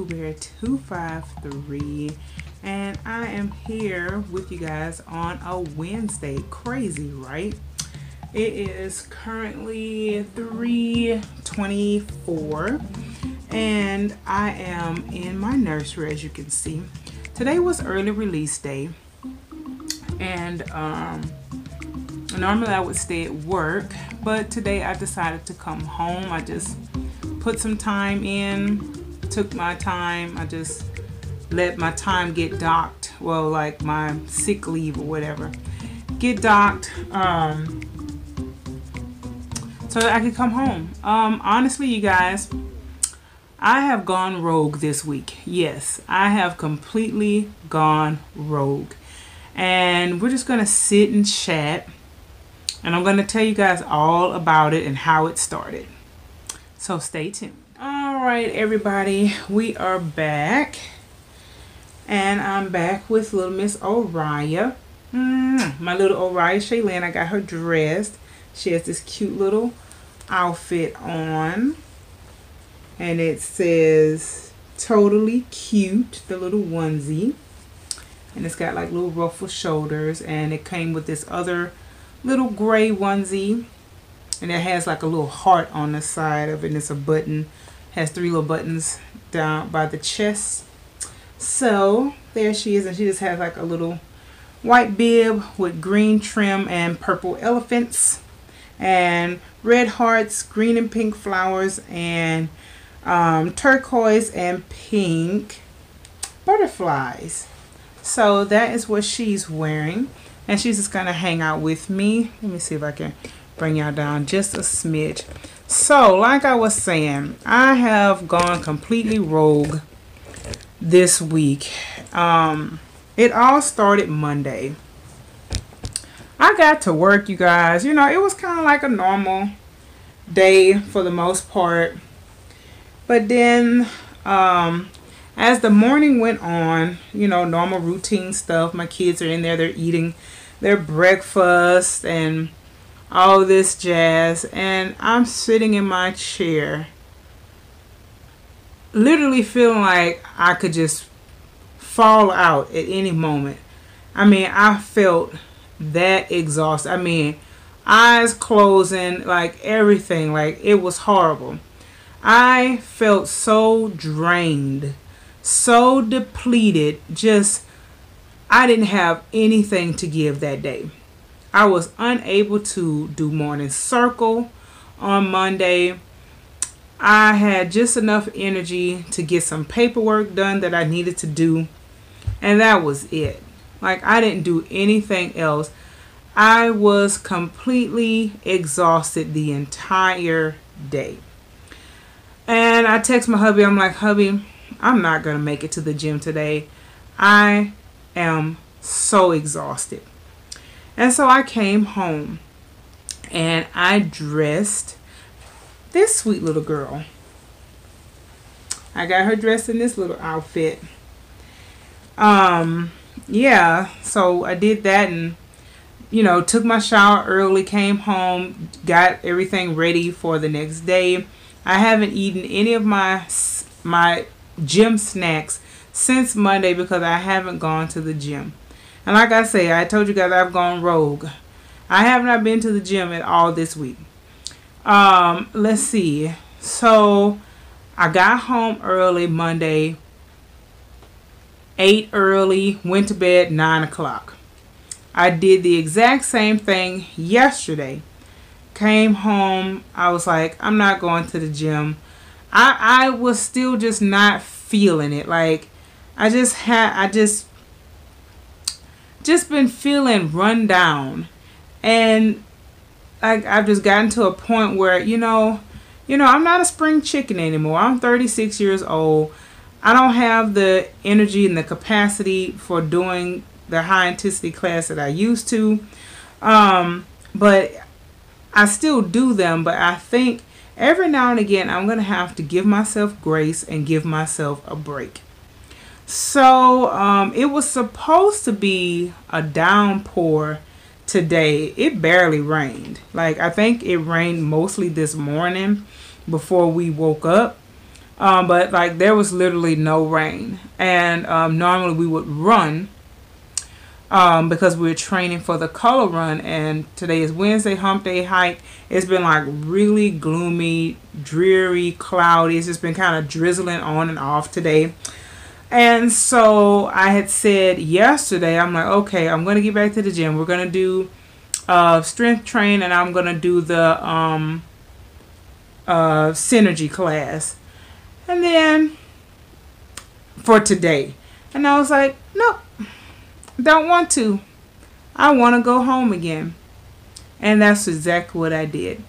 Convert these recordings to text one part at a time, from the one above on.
Bear 253, and I am here with you guys on a Wednesday. Crazy, right? It is currently 3:24 and I am in my nursery, as you can see. Today was early release day, and normally I would stay at work, but today I decided to come home. I just put some time in, took my time. I just let my time get docked, well, like my sick leave or whatever get docked, so that I could come home. Honestly, you guys, I have gone rogue this week. Yes, I have completely gone rogue, and we're just gonna sit and chat, and I'm gonna tell you guys all about it and how it started. So stay tuned. All right, everybody, we are back, and I'm back with little Miss Oriah. My little Oriah Shaylin. I got her dressed. She has this cute little outfit on, and it says "totally cute," the little onesie, and it's got like little ruffled shoulders, and it came with this other little gray onesie, and it has like a little heart on the side of it, and it's a button, has 3 little buttons down by the chest. So there she is, and she just has like a little white bib with green trim and purple elephants and red hearts, green and pink flowers, and turquoise and pink butterflies. So that is what she's wearing, and she's just gonna hang out with me. Let me see if I can bring y'all down just a smidge. So like I was saying, I have gone completely rogue this week. It all started Monday. I got to work, you guys. You know, it was kind of like a normal day for the most part. But then, as the morning went on, you know, normal routine stuff. My kids are in there. They're eating their breakfast and all this jazz. And I'm sitting in my chair, literally feeling like I could just fall out at any moment. I mean, I felt that exhausted. I mean, eyes closing, like everything, like it was horrible. I felt so drained, so depleted. Just, I didn't have anything to give that day. I was unable to do morning circle on Monday. I had just enough energy to get some paperwork done that I needed to do, and that was it. Like, I didn't do anything else. I was completely exhausted the entire day. And I text my hubby. I'm like, hubby, I'm not going to make it to the gym today. I am so exhausted. And so I came home and I dressed this sweet little girl. I got her dressed in this little outfit. Yeah, so I did that, and you know, took my shower early, came home, got everything ready for the next day. I haven't eaten any of my gym snacks since Monday because I haven't gone to the gym. And like I say, I told you guys I've gone rogue. I have not been to the gym at all this week. Let's see. So I got home early Monday, ate early, went to bed 9 o'clock. I did the exact same thing yesterday. Came home, I was like, I'm not going to the gym. I was still just not feeling it. Like, I just been feeling run down. And I've just gotten to a point where, you know, I'm not a spring chicken anymore. I'm 36 years old. I don't have the energy and the capacity for doing the high intensity class that I used to. But I still do them. But I think every now and again, I'm going to have to give myself grace and give myself a break. So it was supposed to be a downpour today. It barely rained. Like, I think it rained mostly this morning before we woke up. But like there was literally no rain. And normally we would run because we were training for the color run. And today is Wednesday, hump day hike. It's been like really gloomy, dreary, cloudy. It's just been kind of drizzling on and off today. And so I had said yesterday, I'm like, okay, I'm going to get back to the gym. We're going to do strength train, and I'm going to do the synergy class. And then for today. And I was like, nope, don't want to. I want to go home again. And that's exactly what I did.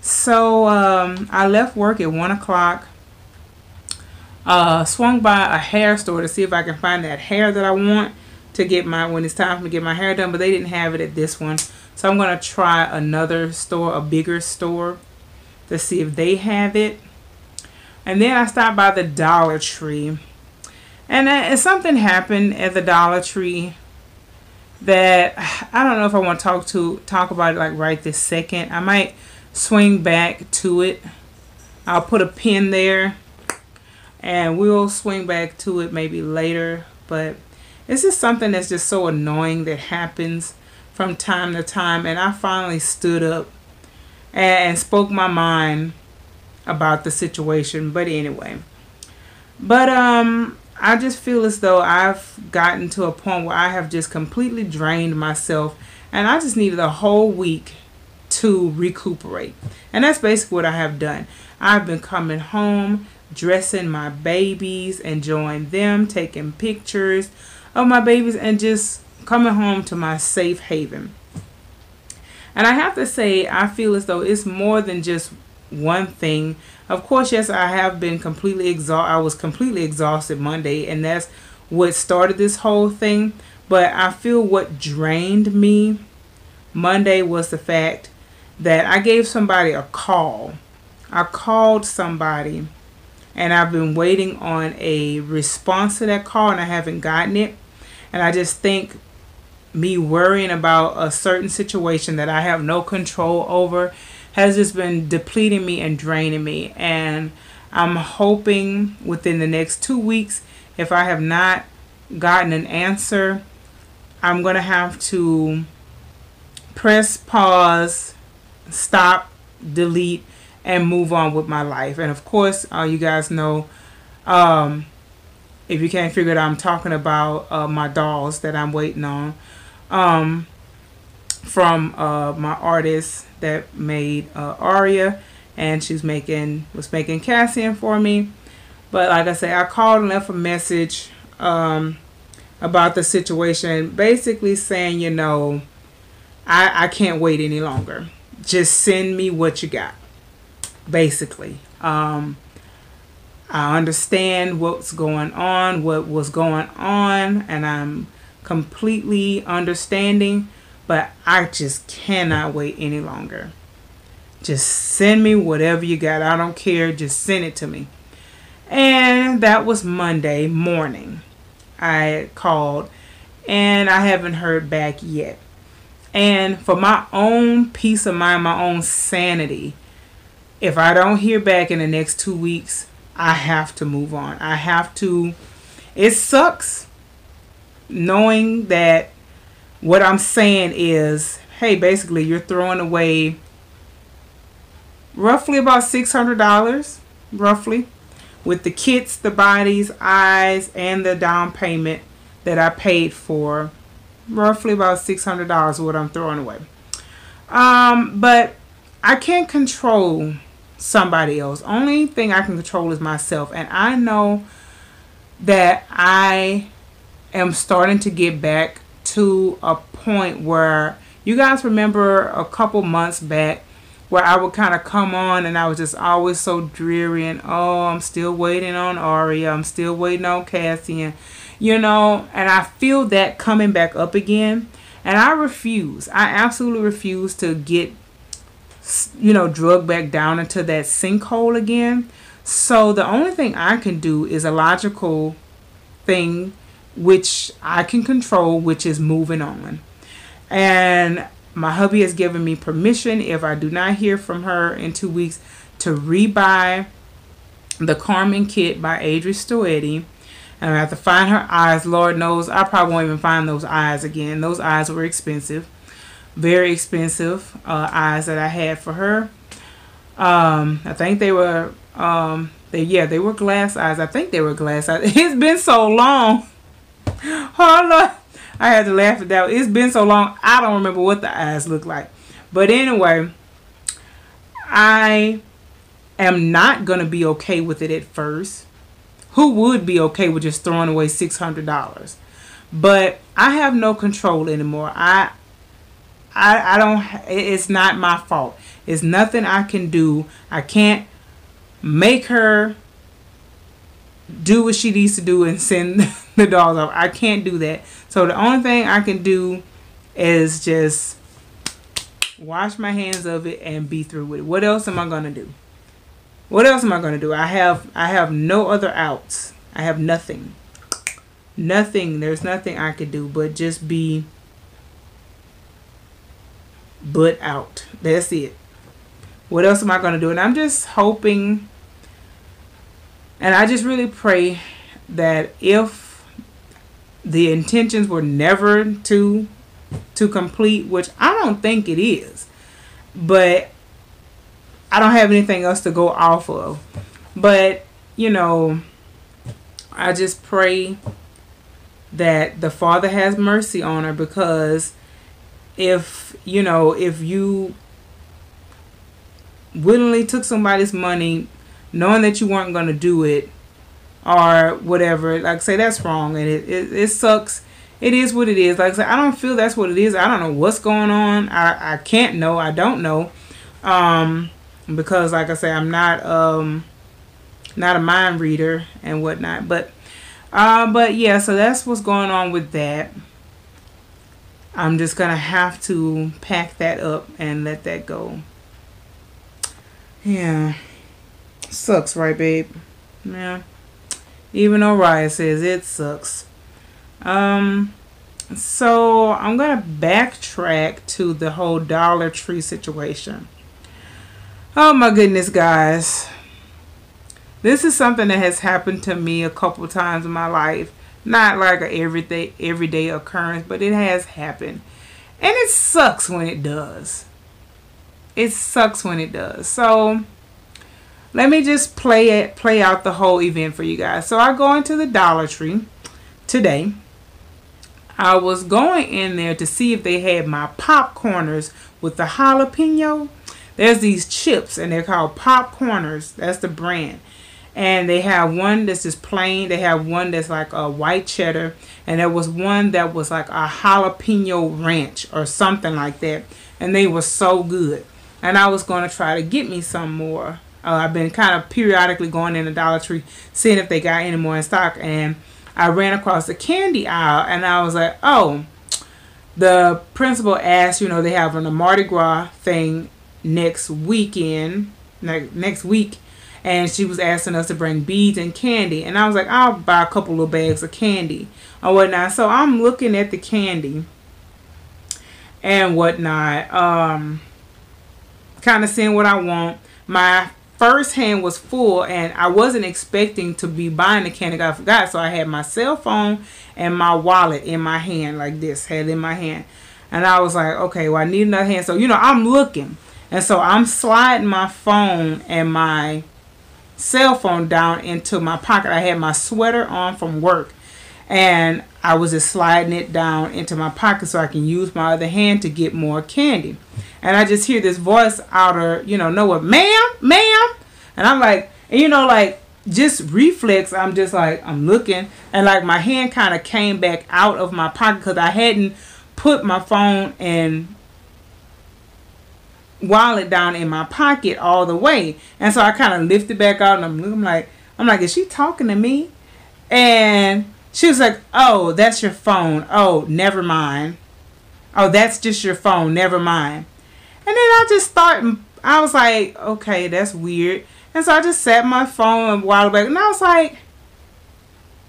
So I left work at 1 o'clock. Swung by a hair store to see if I can find that hair that I want to get when it's time for me to get my hair done, but they didn't have it at this one. So I'm going to try another store, a bigger store, to see if they have it. And then I stopped by the Dollar Tree. And something happened at the Dollar Tree that I don't know if I want to talk about it like right this second. I might swing back to it. I'll put a pin there. And we'll swing back to it maybe later. But it's just something that's just so annoying that happens from time to time. And I finally stood up and spoke my mind about the situation. But anyway. But I just feel as though I've gotten to a point where I have just completely drained myself. And I just needed a whole week to recuperate. And that's basically what I have done. I've been coming home, dressing my babies, enjoying them, taking pictures of my babies, and just coming home to my safe haven. And I have to say, I feel as though it's more than just one thing. Of course, yes, I have been completely exhausted. I was completely exhausted Monday, and that's what started this whole thing. But I feel what drained me Monday was the fact that I gave somebody a call. I called somebody, and I've been waiting on a response to that call, and I haven't gotten it. And I just think me worrying about a certain situation that I have no control over has just been depleting me and draining me. And I'm hoping within the next 2 weeks, if I have not gotten an answer, I'm going to have to press pause, stop, delete, and move on with my life. And of course, you guys know, if you can't figure it out, I'm talking about my dolls that I'm waiting on from my artist that made Aria, and was making Cassian for me. But like I say, I called and left a message about the situation, basically saying, you know, I can't wait any longer. Just send me what you got. Basically, I understand what was going on, and I'm completely understanding, but I just cannot wait any longer. Just send me whatever you got. I don't care. Just send it to me. And that was Monday morning. I called, and I haven't heard back yet. And for my own peace of mind, my own sanity, if I don't hear back in the next 2 weeks, I have to move on. I have to. It sucks knowing that what I'm saying is, hey, basically you're throwing away roughly about $600, roughly, with the kits, the bodies, eyes, and the down payment that I paid for. Roughly about $600 what I'm throwing away. But I can't control somebody else. Only thing I can control is myself. And I know that I am starting to get back to a point where, you guys remember a couple months back where I would kind of come on and I was just always so dreary and, oh, I'm still waiting on Aria, I'm still waiting on Cassian, you know, and I feel that coming back up again. And I absolutely refuse to get, you know, drugged back down into that sinkhole again. So the only thing I can do is a logical thing which I can control, which is moving on. And my hubby has given me permission, if I do not hear from her in 2 weeks, to rebuy The Carmen Kit by Adri Stoetti. And I have to find her eyes. Lord knows I probably won't even find those eyes again. Those eyes were expensive. Very expensive eyes that I had for her. I think they were they were glass eyes. I think they were glass eyes. It's been so long. Oh Lord, I had to laugh at that. It's been so long. I don't remember what the eyes look like. But anyway, I am not gonna be okay with it at first. Who would be okay with just throwing away $600? But I have no control anymore. I don't. It's not my fault. It's nothing I can do. I can't make her do what she needs to do and send the dogs off. I can't do that. So the only thing I can do is just wash my hands of it and be through with it. What else am I gonna do? What else am I gonna do? I have no other outs. I have nothing. Nothing. There's nothing I could do but just be butt out. That's it. What else am I gonna do? And I'm just hoping, and I just really pray that if the intentions were never to complete, which I don't think it is, but I don't have anything else to go off of. But, you know, I just pray that the Father has mercy on her, because if you willingly took somebody's money knowing that you weren't going to do it or whatever, like I say, that's wrong, and it sucks. It is what it is. Like I say, I don't feel that's what it is. I don't know what's going on. I can't know. I don't know. Because like I say, I'm not a mind reader and whatnot. But yeah, so that's what's going on with that. I'm just gonna have to pack that up and let that go. Yeah. Sucks, right, babe? Yeah. Even though Raya says it sucks. So I'm gonna backtrack to the whole Dollar Tree situation. Oh my goodness, guys. This is something that has happened to me a couple times in my life. Not like a everyday occurrence, but it has happened. And it sucks when it does. It sucks when it does. So let me just play out the whole event for you guys. So I go into the Dollar Tree today. I was going in there to see if they had my popcorners with the jalapeno. There's these chips and they're called Popcorners. That's the brand. And they have one that's just plain. They have one that's like a white cheddar. And there was one that was like a jalapeno ranch or something like that. And they were so good. And I was going to try to get me some more. I've been kind of periodically going in the Dollar Tree, seeing if they got any more in stock. And I ran across the candy aisle. And I was like, oh, the principal asked, they have a Mardi Gras thing next week, and she was asking us to bring beads and candy, and I was like, I'll buy a couple of bags of candy or whatnot. So I'm looking at the candy and whatnot, kind of seeing what I want. My first hand was full, and I wasn't expecting to be buying the candy. I forgot, so I had my cell phone and my wallet in my hand like this, had it in my hand, and I was like, okay, well, I need another hand. So I'm looking. And so I'm sliding my phone and my cell phone down into my pocket. I had my sweater on from work, and I was just sliding it down into my pocket so I can use my other hand to get more candy. And I just hear this voice out of, nowhere, ma'am. And I'm like, like just reflex. I'm just like, I'm looking, and like my hand kind of came back out of my pocket because I hadn't put my phone and wallet down in my pocket all the way. And so I kind of lifted back out, and I'm like, is she talking to me? And she was like, oh, that's your phone. Oh, never mind. Oh, that's just your phone. Never mind. And then I just thought, I was like, okay, that's weird. And so I just sat my phone and wallet back, and I was like,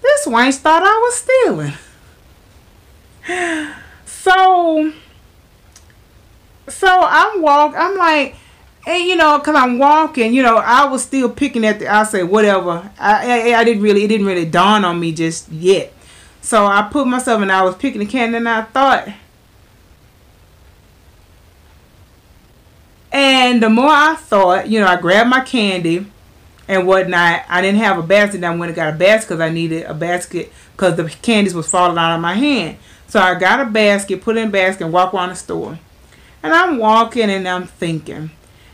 this wench thought I was stealing. So I'm like, And because I'm walking, I was still picking at I said whatever. I didn't really, it didn't really dawn on me just yet. So I put myself and I was picking the candy, and I thought, and the more I thought, I grabbed my candy and whatnot. I didn't have a basket. I went and got a basket because I needed a basket because the candies was falling out of my hand. So I got a basket, put it in a basket, and walked around the store. And I'm walking and I'm thinking.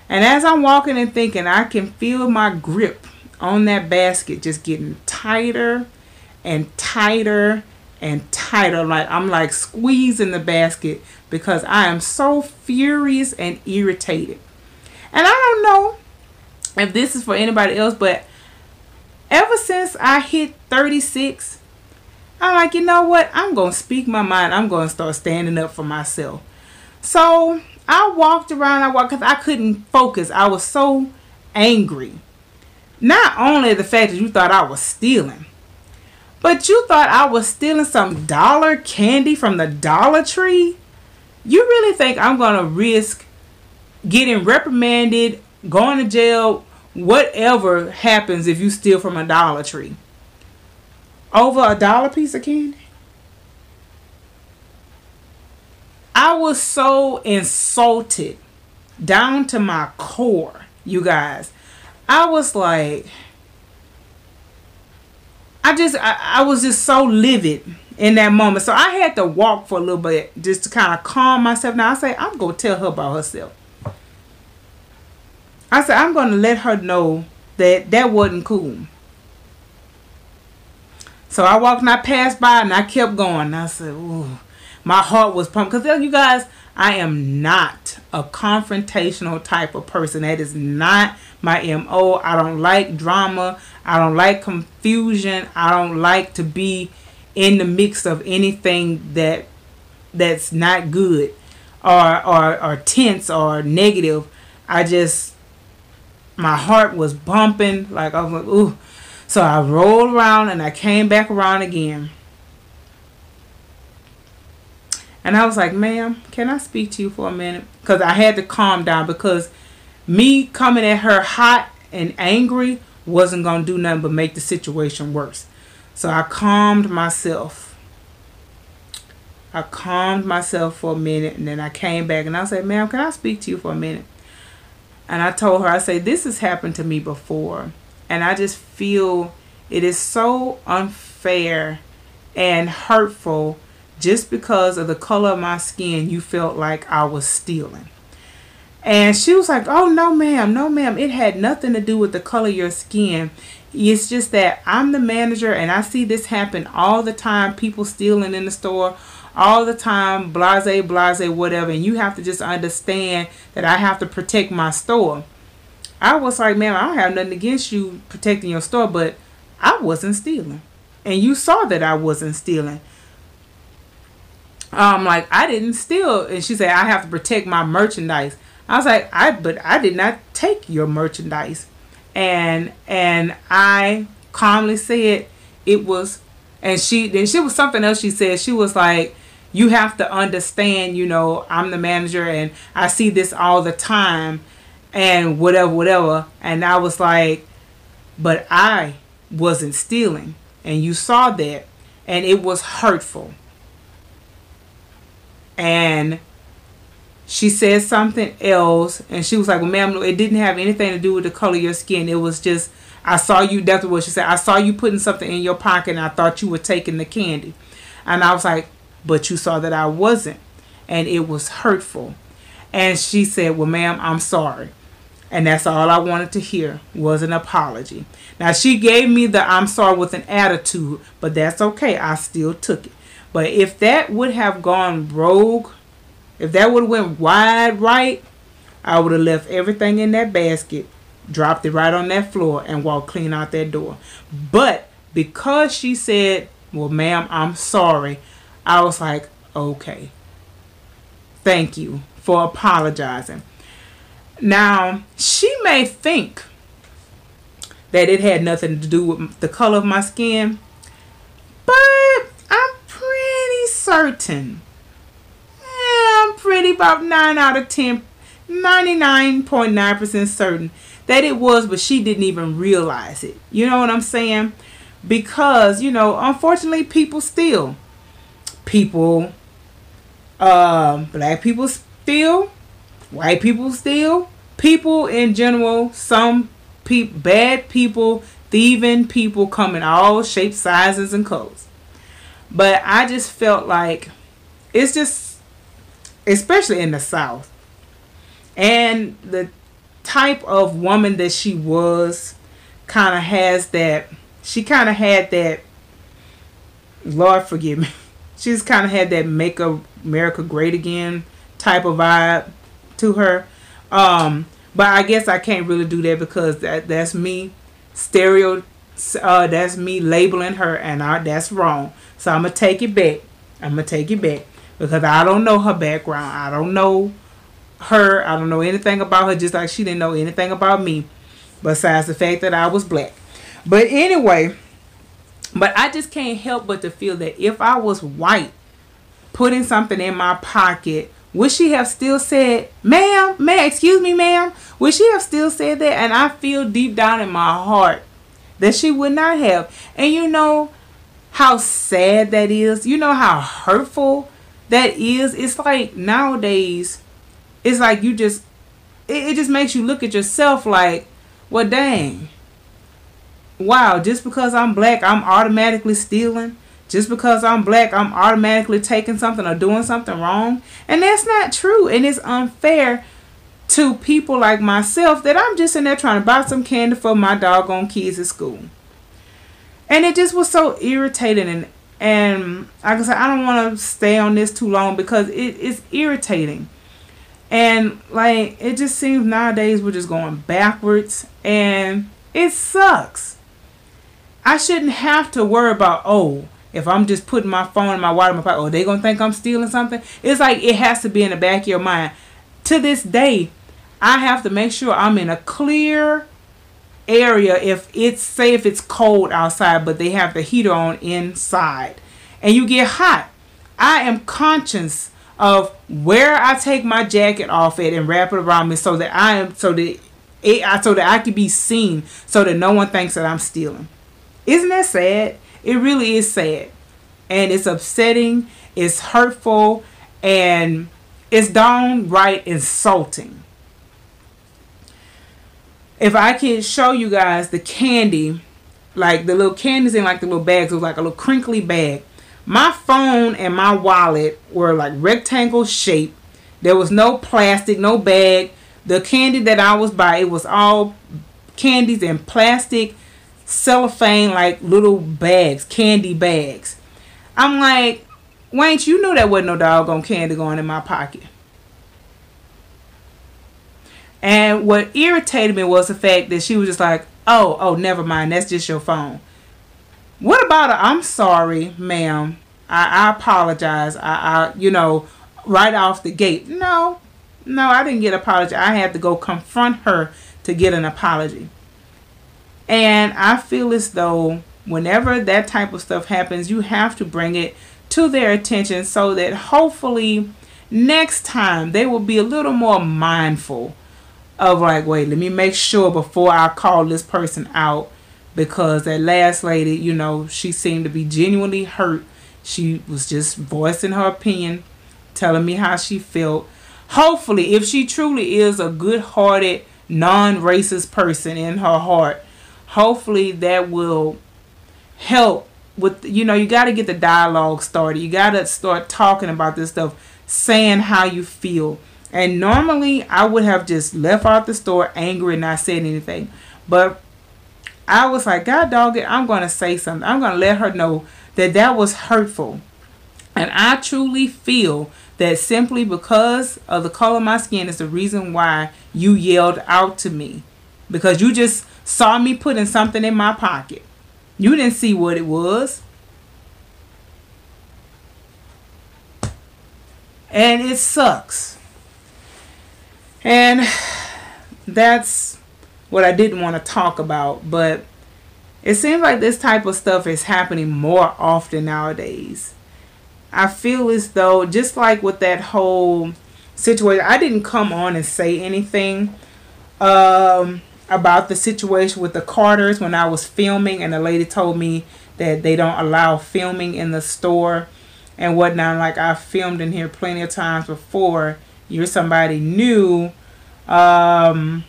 And as I'm walking and thinking, I can feel my grip on that basket just getting tighter and tighter and tighter. Like I'm like squeezing the basket because I am so furious and irritated. And I don't know if this is for anybody else, but ever since I hit 36, I'm like, you know what? I'm going to speak my mind. I'm going to start standing up for myself. So I walked around, because I couldn't focus. I was so angry. Not only the fact that you thought I was stealing, but you thought I was stealing some dollar candy from the Dollar Tree. You really think I'm going to risk getting reprimanded, going to jail, whatever happens if you steal from a Dollar Tree over $1 piece of candy? I was so insulted down to my core, you guys. I was like, I was just so livid in that moment. So I had to walk for a little bit just to kind of calm myself. Now I say, I'm going to tell her about herself. I said, I'm going to let her know that that wasn't cool. So I walked and I passed by and I kept going. And I said, ooh. My heart was pumped. Because you guys, I am not a confrontational type of person. That is not my MO. I don't like drama. I don't like confusion. I don't like to be in the mix of anything that's not good or tense or negative. My heart was bumping. Like I was like, ooh. So I rolled around and I came back around again. And I was like, ma'am, can I speak to you for a minute? Because I had to calm down, because me coming at her hot and angry wasn't going to do nothing but make the situation worse. So I calmed myself. I calmed myself for a minute, and then I came back and I said, ma'am, can I speak to you for a minute? And I told her, I said, this has happened to me before. And I just feel it is so unfair and hurtful. Just because of the color of my skin, you felt like I was stealing. And she was like, oh, no, ma'am. No, ma'am. It had nothing to do with the color of your skin. It's just that I'm the manager and I see this happen all the time. People stealing in the store all the time. Blase, whatever. And you have to just understand that I have to protect my store. I was like, ma'am, I don't have nothing against you protecting your store, but I wasn't stealing. And you saw that I wasn't stealing. Like, I didn't steal. And she said, I have to protect my merchandise. I was like, but I did not take your merchandise. And I calmly said it was, and she was something else she said. She was like, you have to understand, I'm the manager and I see this all the time and whatever. And I was like, but I wasn't stealing. And you saw that. And it was hurtful. And she said something else, and she was like, well, ma'am, it didn't have anything to do with the color of your skin. It was just, I saw you, that's what she said, I saw you putting something in your pocket, and I thought you were taking the candy. And I was like, but you saw that I wasn't. And it was hurtful. And she said, well, ma'am, I'm sorry. And that's all I wanted to hear was an apology. Now, she gave me the I'm sorry with an attitude, but that's okay. I still took it. But if that would have gone rogue, if that would have went wide right, I would have left everything in that basket, dropped it right on that floor, and walked clean out that door. But because she said, well, ma'am, I'm sorry, I was like, okay. Thank you for apologizing. Now, she may think that it had nothing to do with the color of my skin, but I'm pretty certain. I'm pretty about 9 out of 10 99.9% certain that it was, but she didn't even realize it. You know what I'm saying? Because, unfortunately, people steal. People, black people steal. White people steal. People in general, some bad people, thieving people come in all shapes, sizes, and colors. But I just felt like it's just, especially in the South, and the type of woman that she was kind of has that, she kind of had that, Lord forgive me, she's kind of had that make America great again type of vibe to her. But I guess I can't really do that because that's me that's me labeling her, and that's wrong. So I'm gonna take it back. Because I don't know her background. I don't know her. I don't know anything about her, just like she didn't know anything about me besides the fact that I was black. But anyway, but I just can't help but to feel that if I was white putting something in my pocket, would she have still said, ma'am, excuse me, ma'am? Would she have still said that? And I feel deep down in my heart that she would not have. And you know how sad that is? You know how hurtful that is? It's like nowadays, it's like you just, it just makes you look at yourself like, well, dang. Wow, just because I'm black, I'm automatically stealing. Just because I'm black, I'm automatically taking something or doing something wrong. And that's not true. And it's unfair to people like myself that I'm just in there trying to buy some candy for my doggone kids at school. And it just was so irritating. And like I said, I don't want to stay on this too long because it's irritating. And like, it just seems nowadays we're just going backwards. And it sucks. I shouldn't have to worry about, if I'm just putting my phone in my wallet in my pocket, they going to think I'm stealing something? It's like it has to be in the back of your mind. To this day, I have to make sure I'm in a clear area if it's cold outside, but they have the heater on inside. And you get hot. I am conscious of where I take my jacket off at and wrap it around me so that I can be seen, so that no one thinks that I'm stealing. Isn't that sad? It really is sad. And it's upsetting. It's hurtful. And it's downright insulting. If I could show you guys the candy, like the little candies in like the little bags, it was like a little crinkly bag. My phone and my wallet were like rectangle shape. There was no plastic, no bag. The candy that I was buying, it was all candies in plastic cellophane, like little bags, candy bags. I'm like, Wayne, you knew that wasn't no doggone candy going in my pocket. And what irritated me was the fact that she was just like, oh, never mind, that's just your phone. What about I'm sorry, ma'am, I apologize, I right off the gate. No, I didn't get an apology. I had to go confront her to get an apology. And I feel as though whenever that type of stuff happens, you have to bring it to their attention so that hopefully next time they will be a little more mindful of like, wait, let me make sure before I call this person out, because that last lady, she seemed to be genuinely hurt. She was just voicing her opinion, telling me how she felt. Hopefully, if she truly is a good-hearted, non-racist person in her heart, hopefully that will help with, you got to get the dialogue started. You got to start talking about this stuff, saying how you feel. And normally I would have just left out the store angry and not said anything. But I was like, God dog it, I'm going to say something. I'm going to let her know that was hurtful. And I truly feel that simply because of the color of my skin is the reason why you yelled out to me. Because you just saw me putting something in my pocket. You didn't see what it was. And it sucks. And that's what I didn't want to talk about. But it seems like this type of stuff is happening more often nowadays. I feel as though, just like with that whole situation. I didn't come on and say anything about the situation with the Carters when I was filming, and the lady told me that they don't allow filming in the store and whatnot. Like, I filmed in here plenty of times before. You're somebody new that's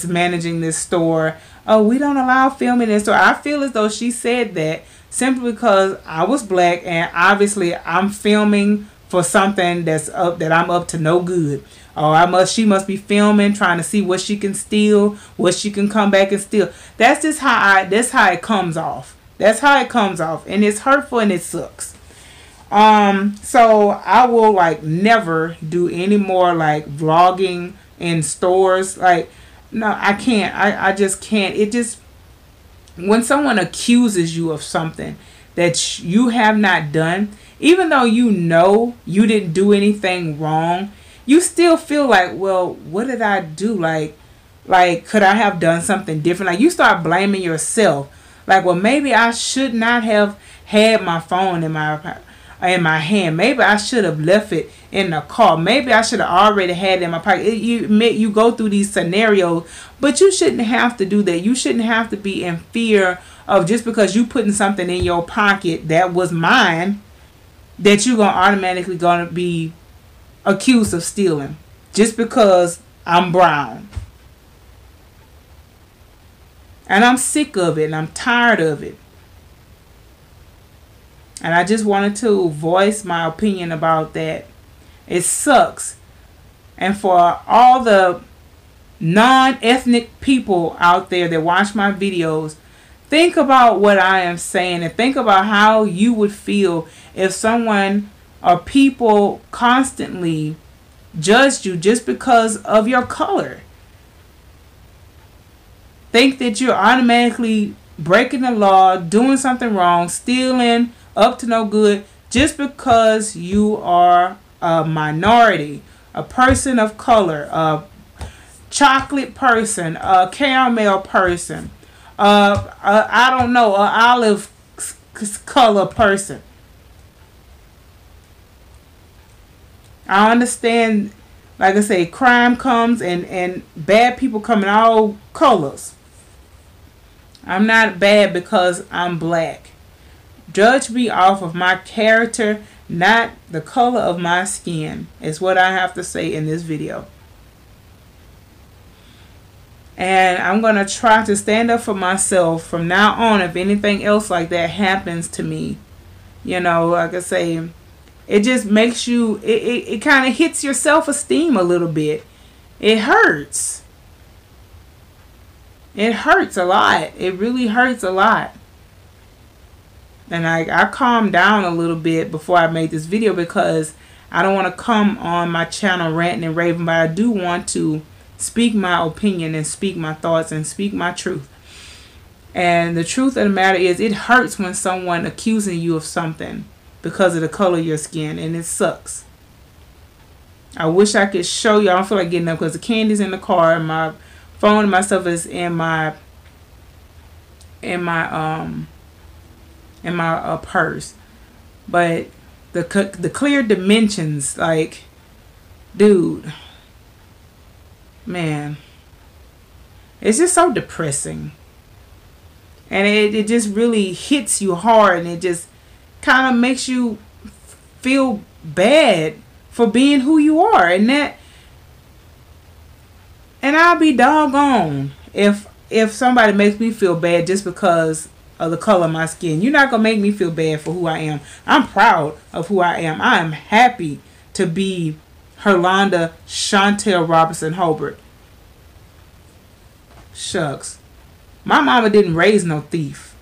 managing this store. Oh, we don't allow filming in the store. I feel as though she said that simply because I was black, and obviously I'm filming for something that I'm up to no good. Oh, she must be filming, trying to see what she can steal, what she can come back and steal. That's just that's how it comes off. That's how it comes off, and it's hurtful and it sucks. So I will like never do any more like vlogging in stores. Like, no, I can't. I just can't. It just, when someone accuses you of something that you have not done, even though you know you didn't do anything wrong, you still feel like, well, what did I do? Like, could I have done something different? Like, you start blaming yourself. Like, well, maybe I should not have had my phone in my hand. Maybe I should have left it in the car. Maybe I should have already had it in my pocket. You go through these scenarios, but you shouldn't have to do that. You shouldn't have to be in fear of, just because you putting something in your pocket that was mine, that you're automatically going to be accused of stealing just because I'm brown. And I'm sick of it, and I'm tired of it. And I just wanted to voice my opinion about that. It sucks. And for all the non-ethnic people out there that watch my videos, think about what I am saying, and think about how you would feel if someone or people constantly judged you just because of your color. Think that you're automatically breaking the law, doing something wrong, stealing, up to no good, just because you are a minority, a person of color, a chocolate person, a caramel person, I don't know, an olive color person. I understand, like I say, crime comes and bad people come in all colors. I'm not bad because I'm black. Judge me off of my character, not the color of my skin, is what I have to say in this video. And I'm going to try to stand up for myself from now on. If anything else like that happens to me, you know, like I say, it just makes you, it kind of hits your self-esteem a little bit. It hurts. It hurts a lot. It really hurts a lot. And I calmed down a little bit before I made this video, because I don't want to come on my channel ranting and raving, but I do want to speak my opinion and speak my thoughts and speak my truth. And the truth of the matter is, it hurts when someone accusing you of something because of the color of your skin, and it sucks. I wish I could show you. I don't feel like getting up because the candy's in the car, and my phone and my stuff is in my purse. But the clear dimensions, like, dude, man, it's just so depressing. And it just really hits you hard, and it just kind of makes you feel bad for being who you are. And I'll be doggone if somebody makes me feel bad just because of the color of my skin. You're not going to make me feel bad for who I am. I'm proud of who I am. I am happy to be Herlonda Chantel Robinson Hobart. Shucks. My mama didn't raise no thief.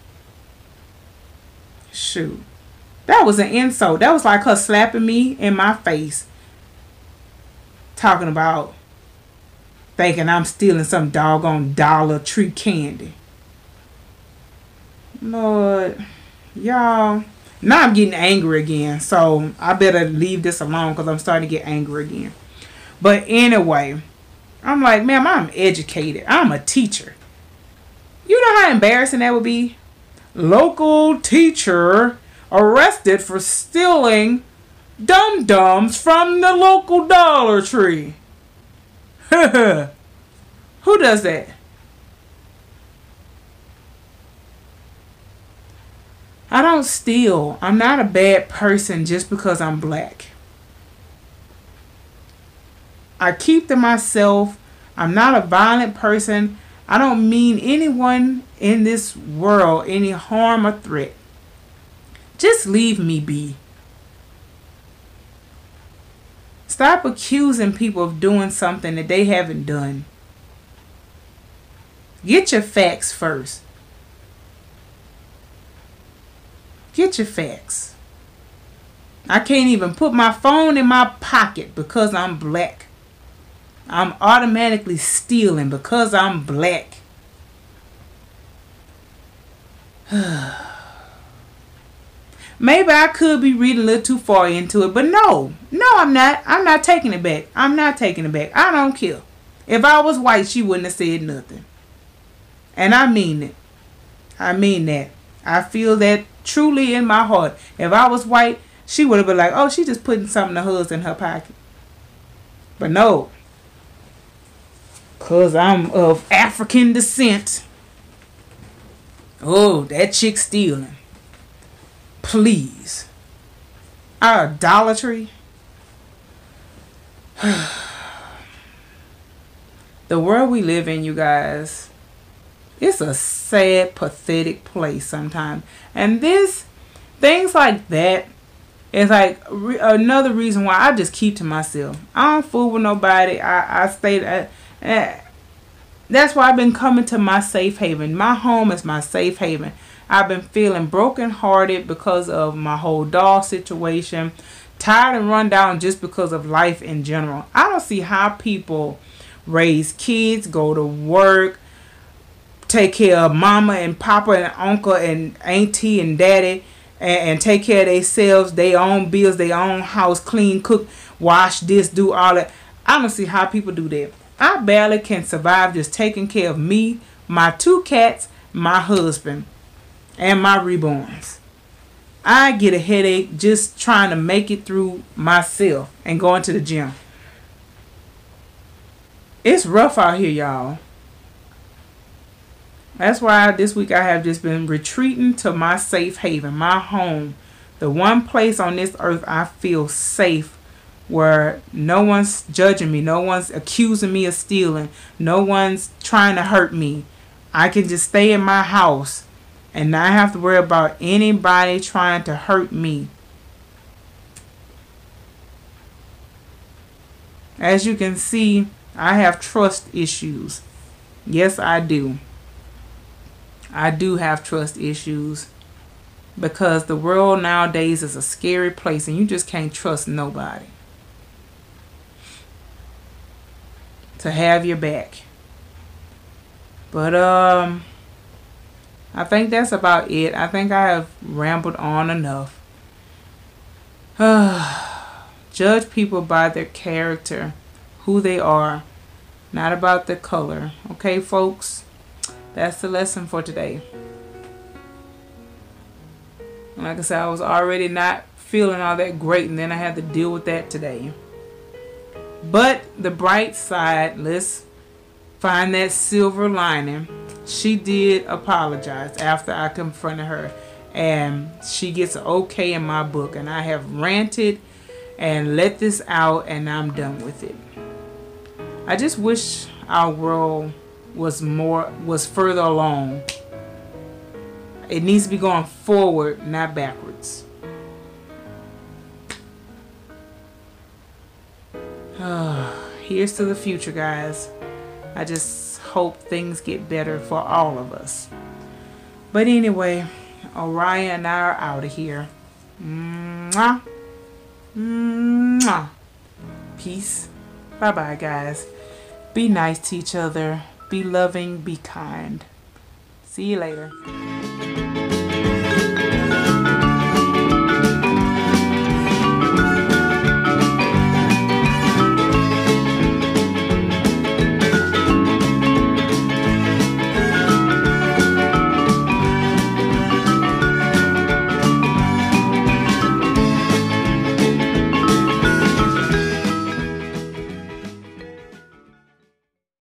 Shoot. That was an insult. That was like her slapping me in my face, talking about thinking I'm stealing some doggone Dollar Tree candy. Lord, y'all. Now I'm getting angry again, so I better leave this alone because I'm starting to get angry again. But anyway, I'm like, ma'am, I'm educated. I'm a teacher. You know how embarrassing that would be? Local teacher arrested for stealing dum-dums from the local Dollar Tree. Who does that? I don't steal. I'm not a bad person just because I'm black. I keep to myself. I'm not a violent person. I don't mean anyone in this world any harm or threat. Just leave me be. Stop accusing people of doing something that they haven't done. Get your facts first. Get your facts. I can't even put my phone in my pocket because I'm black. I'm automatically stealing because I'm black. Maybe I could be reading a little too far into it, but no, I'm not. I'm not taking it back. I'm not taking it back. I don't care. If I was white, she wouldn't have said nothing. And I mean it. I mean that. I feel that truly in my heart. If I was white, she would have been like, oh, she just putting something of hers in her pocket. But no. Because I'm of African descent. Oh, that chick stealing. Please. Idolatry. The world we live in, you guys, it's a sad, pathetic place sometimes. And things like that is like another reason why I just keep to myself. I don't fool with nobody. I stay. That's why I've been coming to my safe haven. My home is my safe haven. I've been feeling brokenhearted because of my whole dog situation. Tired and run down just because of life in general. I don't see how people raise kids, go to work, take care of mama and papa and uncle and auntie and daddy, and take care of themselves, their own bills, their own house, clean, cook, wash this, do all that. I don't see how people do that. I barely can survive just taking care of me, my 2 cats, my husband, and my reborns. I get a headache just trying to make it through myself and going to the gym. It's rough out here, y'all. That's why this week I have just been retreating to my safe haven, my home. The one place on this earth I feel safe, where no one's judging me, no one's accusing me of stealing, no one's trying to hurt me. I can just stay in my house and not have to worry about anybody trying to hurt me. As you can see, I have trust issues. Yes, I do. I do have trust issues because the world nowadays is a scary place and you just can't trust nobody to have your back. But I think that's about it. I think I have rambled on enough. Judge people by their character, who they are, not about their color. Okay, folks? That's the lesson for today. Like I said, I was already not feeling all that great, and then I had to deal with that today. But the bright side, let's find that silver lining. She did apologize after I confronted her, and she gets an okay in my book, and I have ranted and let this out, and I'm done with it. I just wish our world was further along. It needs to be going forward, not backwards. Here's to the future, guys. I just hope things get better for all of us. But anyway, Orion and I are out of here. Mwah. Mwah. Peace. Bye-bye, guys. Be nice to each other. Be loving. Be kind. See you later.